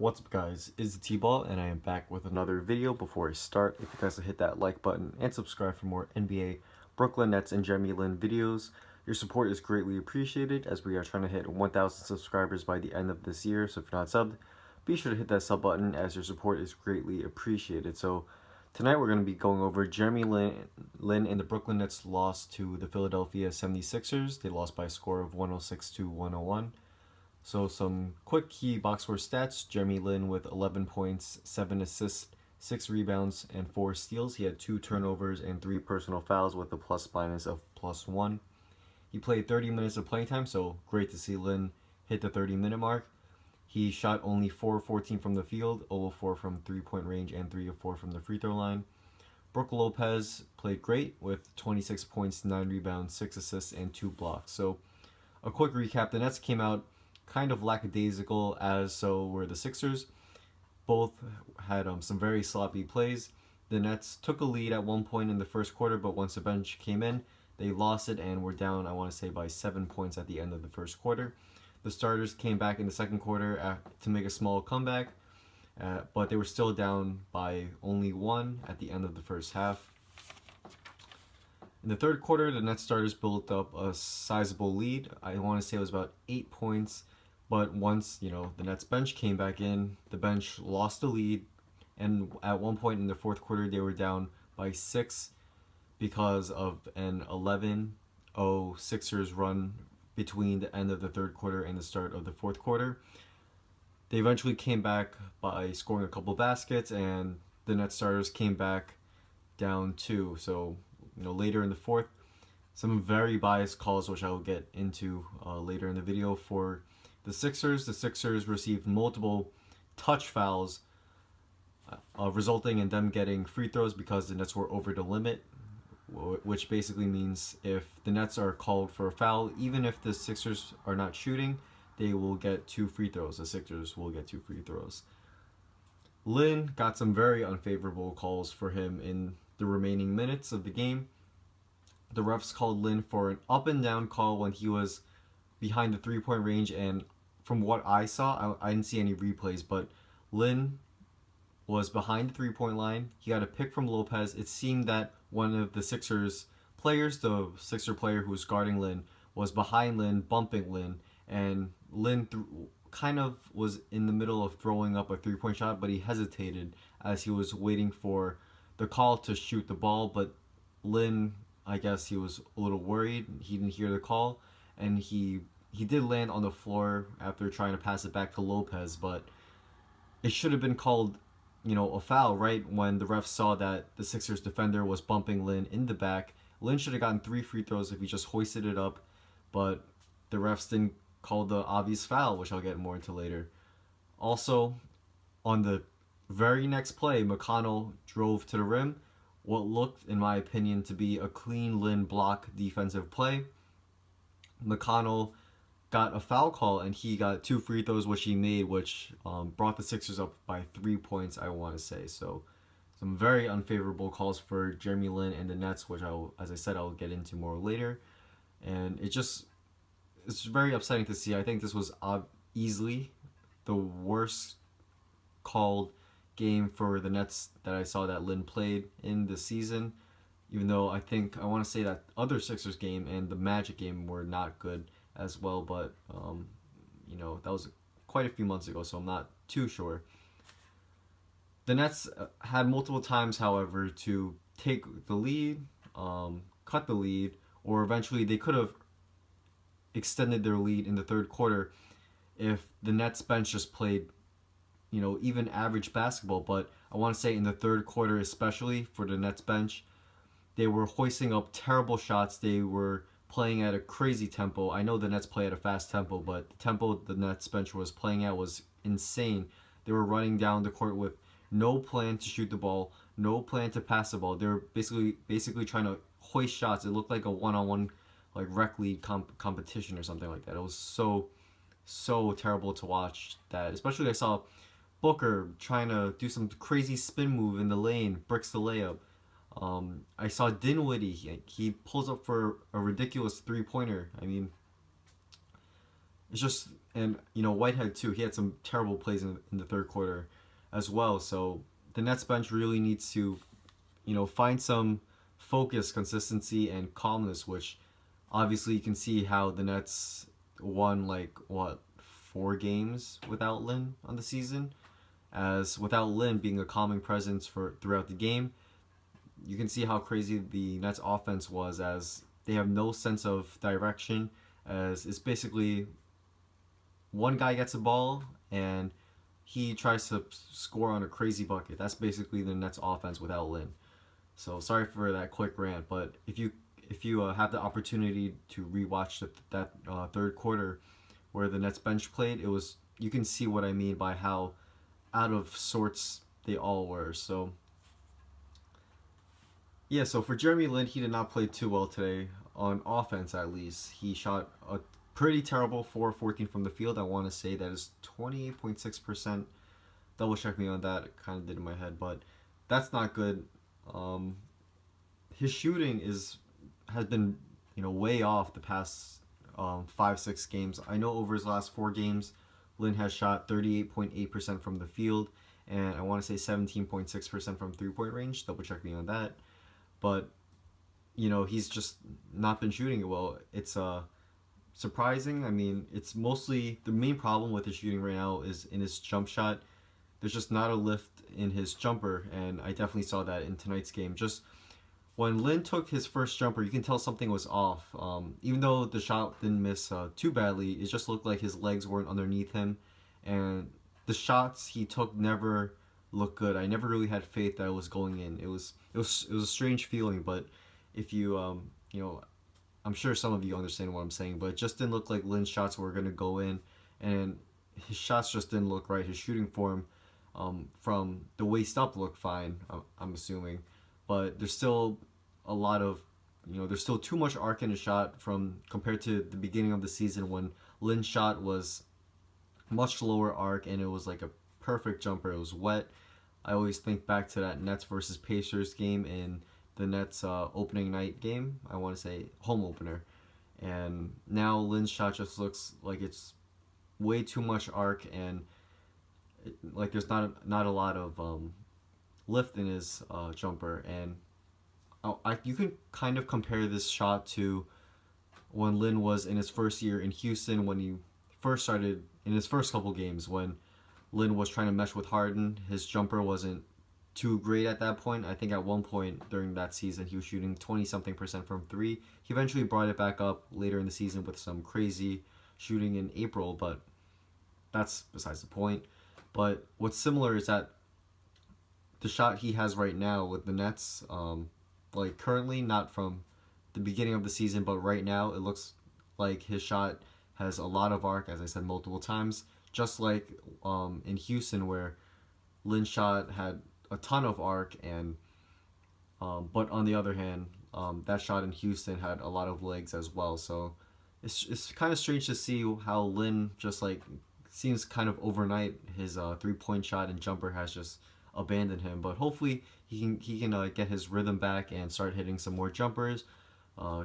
What's up guys, it's T-Ball and I am back with another video. Before I start, if you guys will hit that like button and subscribe for more NBA, Brooklyn Nets, and Jeremy Lin videos. Your support is greatly appreciated as we are trying to hit 1,000 subscribers by the end of this year. So if you're not subbed, be sure to hit that sub button as your support is greatly appreciated. So tonight we're going to be going over Jeremy Lin and the Brooklyn Nets loss to the Philadelphia 76ers. They lost by a score of 106 to 101. So some quick key box score stats. Jeremy Lin with 11 points, 7 assists, 6 rebounds, and 4 steals. He had 2 turnovers and 3 personal fouls with a plus-minus of +1. He played 30 minutes of playing time, so great to see Lin hit the 30-minute mark. He shot only 4 of 14 from the field, 0 of 4 from three-point range, and 3 of 4 from the free throw line. Brook Lopez played great with 26 points, 9 rebounds, 6 assists, and 2 blocks. So a quick recap, the Nets came out kind of lackadaisical, as so were the Sixers. Both had some very sloppy plays. The Nets took a lead at one point in the first quarter, but once the bench came in, they lost it and were down, I want to say, by 7 points at the end of the first quarter. The starters came back in the second quarter to make a small comeback, but they were still down by only 1 at the end of the first half. In the third quarter, the Nets starters built up a sizable lead. I want to say it was about 8 points. But once, the Nets bench came back in, the bench lost the lead, and at one point in the fourth quarter, they were down by 6 because of an 11-0 Sixers run between the end of the third quarter and the start of the fourth quarter. They eventually came back by scoring a couple baskets, and the Nets starters came back down 2. So, later in the fourth, some very biased calls, which I will get into later in the video for the Sixers received multiple touch fouls, resulting in them getting free throws because the Nets were over the limit, which basically means if the Nets are called for a foul, even if the Sixers are not shooting, they will get 2 free throws. The Sixers will get 2 free throws. Lin got some very unfavorable calls for him in the remaining minutes of the game. The refs called Lin for an up and down call when he was behind the 3-point range, and from what I saw, I didn't see any replays, but Lin was behind the 3-point line. He got a pick from Lopez. It seemed that one of the Sixers players, the Sixer player who was guarding Lin, was behind Lin, bumping Lin, and Lin kind of was in the middle of throwing up a 3-point shot, but he hesitated as he was waiting for the call to shoot the ball. But Lin, I guess he was a little worried. He didn't hear the call, and he did land on the floor after trying to pass it back to Lopez, but it should have been called, a foul right when the ref saw that the Sixers defender was bumping Lin in the back. Lin should have gotten 3 free throws if he just hoisted it up, but the refs didn't call the obvious foul, which I'll get more into later. Also, on the very next play, McConnell drove to the rim, what looked, in my opinion, to be a clean Lin block defensive play. McConnell got a foul call, and he got 2 free throws, which he made, which brought the Sixers up by 3 points, I want to say. So some very unfavorable calls for Jeremy Lin and the Nets, which as I said, I'll get into more later. And it's very upsetting to see. I think this was easily the worst called game for the Nets that I saw that Lin played in this season, even though I want to say that other Sixers game and the Magic game were not good as well, but that was quite a few months ago, so I'm not too sure. The Nets had multiple times, however, to take the lead, cut the lead, or eventually they could have extended their lead in the third quarter if the Nets bench just played, even average basketball. But I want to say in the third quarter, especially for the Nets bench, they were hoisting up terrible shots. They were playing at a crazy tempo. I know the Nets play at a fast tempo, but the tempo the Nets bench was playing at was insane. They were running down the court with no plan to shoot the ball, no plan to pass the ball. They were basically trying to hoist shots. It looked like a one-on-one rec league competition or something like that. It was so terrible to watch that. Especially I saw Booker trying to do some crazy spin move in the lane, bricks the layup. I saw Dinwiddie. He pulls up for a ridiculous 3-pointer. I mean, it's just and Whitehead too. He had some terrible plays in the third quarter as well. So the Nets bench really needs to find some focus, consistency, and calmness. Which obviously you can see how the Nets won like what 4 games without Lin on the season. As without Lin being a calming presence for throughout the game, you can see how crazy the Nets offense was, as they have no sense of direction, as it's basically one guy gets a ball and he tries to score on a crazy bucket. That's basically the Nets offense without Lin. So sorry for that quick rant, but if you have the opportunity to rewatch that third quarter where the Nets bench played, it was you can see what I mean by how out of sorts they all were. So yeah, so for Jeremy Lin, he did not play too well today on offense. At least he shot a pretty terrible 4 of 14 from the field. I want to say that is 20.6%. Double check me on that. It kind of did in my head, but that's not good. Um, his shooting has been way off the past 5-6 games. I know over his last 4 games, Lin has shot 38.8% from the field, and I want to say 17.6% from 3-point range. Double check me on that. But he's just not been shooting it well. It's surprising. I mean, it's mostly the main problem with his shooting right now is in his jump shot. There's just not a lift in his jumper, and I definitely saw that in tonight's game. Just when Lin took his first jumper, you can tell something was off. Even though the shot didn't miss too badly, it just looked like his legs weren't underneath him, and the shots he took never looked good. I never really had faith that it was going in. It was a strange feeling, but if you I'm sure some of you understand what I'm saying, but it just didn't look like Lin's shots were gonna go in, and his shots just didn't look right. His shooting form, from the waist up, looked fine. I'm assuming, but there's still a lot of, there's still too much arc in his shot from compared to the beginning of the season when Lin's shot was much lower arc and it was like a perfect jumper. It was wet. I always think back to that Nets versus Pacers game in the Nets opening night game. I want to say home opener. And now Lin's shot just looks like it's way too much arc, and like there's not a lot of lift in his jumper. And you can kind of compare this shot to when Lin was in his first year in Houston, when he first started in his first couple games, when Lin was trying to mesh with Harden. His jumper wasn't too great at that point. I think at one point during that season he was shooting 20 something percent from three. He eventually brought it back up later in the season with some crazy shooting in April, but that's besides the point. But what's similar is that the shot he has right now with the Nets, like currently, not from the beginning of the season, but right now, it looks like his shot has a lot of arc, as I said multiple times, just like in Houston, where Lin's shot had a ton of arc, and but on the other hand, that shot in Houston had a lot of legs as well. So it's kind of strange to see how Lin just like seems kind of overnight his 3-point shot and jumper has just abandoned him. But hopefully he can get his rhythm back and start hitting some more jumpers,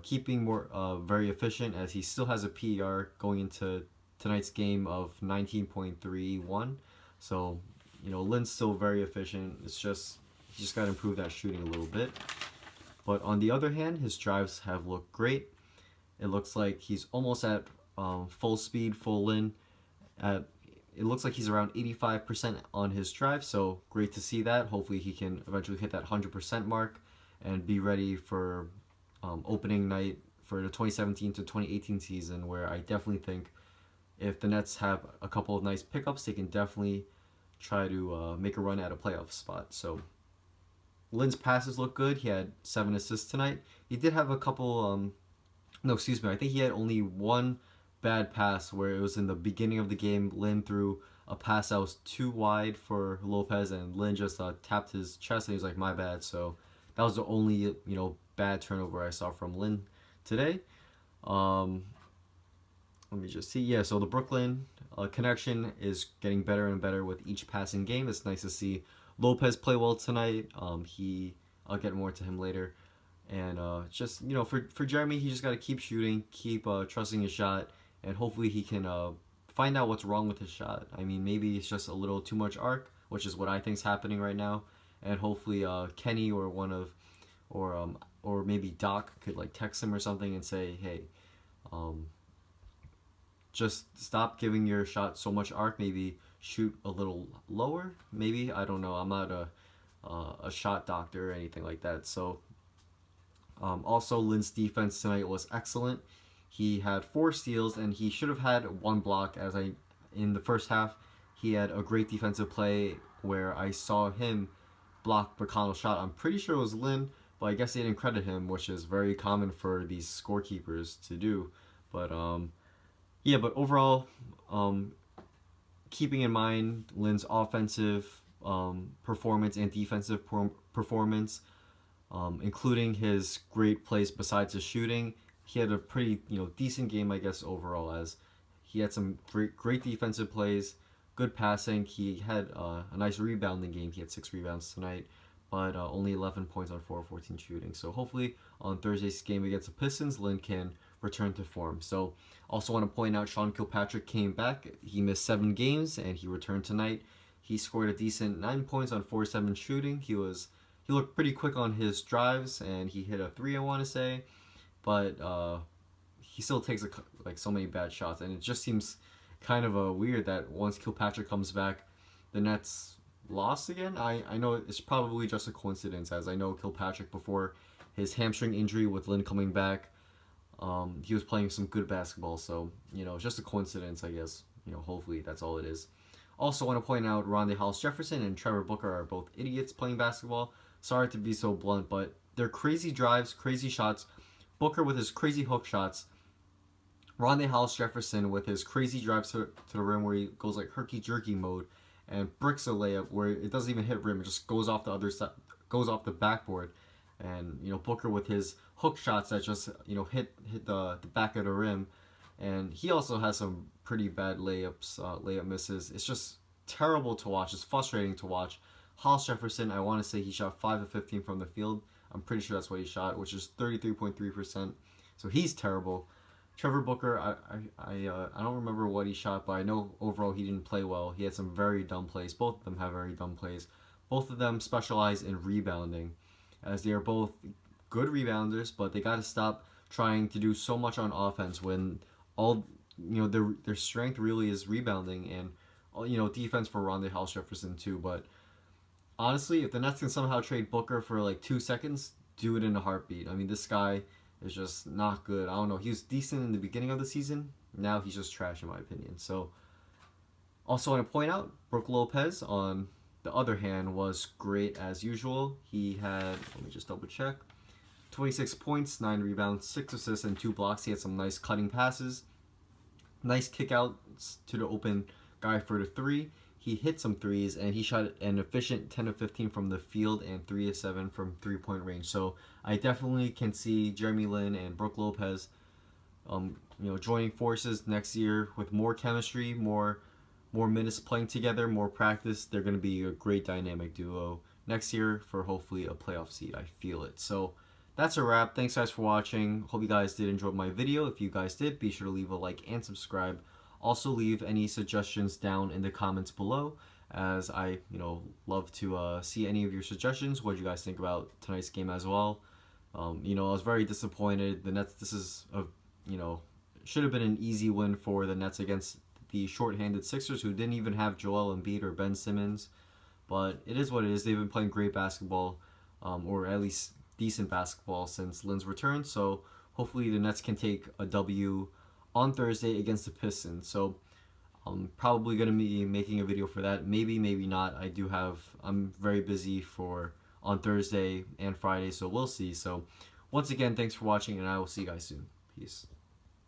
keeping more very efficient, as he still has a PER going into tonight's game of 19.31. So Lin's still very efficient. It's just he just got to improve that shooting a little bit. But on the other hand, his drives have looked great. It looks like he's almost at full speed, full Lin. It looks like he's around 85% on his drive, so great to see that. Hopefully he can eventually hit that 100% mark and be ready for opening night for the 2017 to 2018 season, where I definitely think if the Nets have a couple of nice pickups, they can definitely try to make a run at a playoff spot. So Lin's passes look good. He had 7 assists tonight. He did have a couple, no, excuse me, I think he had only one bad pass where it was in the beginning of the game. Lin threw a pass that was too wide for Lopez, and Lin just tapped his chest and he was like, my bad. So that was the only bad turnover I saw from Lin today. Let me just see. Yeah, so the Brooklyn connection is getting better and better with each passing game. It's nice to see Lopez play well tonight. I'll get more to him later. And just for Jeremy, he just got to keep shooting, keep trusting his shot, and hopefully he can find out what's wrong with his shot. I mean, maybe it's just a little too much arc, which is what I think is happening right now. And hopefully, Kenny or or maybe Doc could like text him or something and say, hey, um, just stop giving your shot so much arc. Maybe shoot a little lower. Maybe, I don't know. I'm not a shot doctor or anything like that. So also, Lin's defense tonight was excellent. He had 4 steals and he should have had 1 block. In the first half, he had a great defensive play where I saw him block McConnell's shot. I'm pretty sure it was Lin, but I guess they didn't credit him, which is very common for these scorekeepers to do. But yeah, but overall, keeping in mind Lin's offensive performance and defensive performance, including his great plays besides his shooting, he had a pretty decent game, I guess, overall, as he had some great defensive plays, good passing. He had a nice rebounding game. He had 6 rebounds tonight, but only 11 points on 4 of 14 shooting. So hopefully on Thursday's game against the Pistons, Lin can return to form. So also want to point out Sean Kilpatrick came back. He missed 7 games and he returned tonight. He scored a decent 9 points on 4-7 shooting. He looked pretty quick on his drives and he hit a 3, I want to say, but he still takes like so many bad shots, and it just seems kind of weird that once Kilpatrick comes back, the Nets lost again. I know it's probably just a coincidence, as I know Kilpatrick before his hamstring injury with Lin coming back, he was playing some good basketball. So it's just a coincidence, I guess. Hopefully that's all it is. Also want to point out Rondae Hollis-Jefferson and Trevor Booker are both idiots playing basketball. Sorry to be so blunt, but they're crazy drives, crazy shots. Booker with his crazy hook shots. Rondae Hollis-Jefferson with his crazy drives to the rim where he goes like herky-jerky mode and bricks a layup where it doesn't even hit rim. It just goes off the other side, goes off the backboard. And Booker with his hook shots that just hit the back of the rim. And he also has some pretty bad layup misses. It's just terrible to watch. It's frustrating to watch. Hollis-Jefferson, I want to say he shot 5 of 15 from the field. I'm pretty sure that's what he shot, which is 33.3%. So he's terrible. Trevor Booker, I don't remember what he shot, but I know overall he didn't play well. He had some very dumb plays. Both of them have very dumb plays. Both of them specialize in rebounding, as they are both good rebounders, but they got to stop trying to do so much on offense when all their strength really is rebounding and defense for Rondae Hollis-Jefferson too. But honestly, if the Nets can somehow trade Booker for like 2 seconds, do it in a heartbeat. I mean, this guy is just not good. I don't know. He was decent in the beginning of the season. Now he's just trash in my opinion. So also want to point out Brook Lopez, on the other hand, was great as usual. He had, let me just double check, 26 points, 9 rebounds, 6 assists, and 2 blocks. He had some nice cutting passes, nice kickouts to the open guy for the 3. He hit some threes, and he shot an efficient 10 of 15 from the field and 3 of 7 from 3-point range. So I definitely can see Jeremy Lin and Brook Lopez, joining forces next year with more chemistry, more minutes playing together, more practice. They're going to be a great dynamic duo next year for hopefully a playoff seed. I feel it. So that's a wrap. Thanks guys for watching. Hope you guys did enjoy my video. If you guys did, be sure to leave a like and subscribe. Also leave any suggestions down in the comments below, as I love to see any of your suggestions. What do you guys think about tonight's game as well? I was very disappointed. The Nets, this is should have been an easy win for the Nets against the shorthanded Sixers, who didn't even have Joel Embiid or Ben Simmons. But it is what it is. They've been playing great basketball, or at least decent basketball since Lin's return. So hopefully the Nets can take a W on Thursday against the Pistons. So I'm probably going to be making a video for that. Maybe, maybe not. I'm very busy on Thursday and Friday, so we'll see. So once again, thanks for watching, and I will see you guys soon. Peace.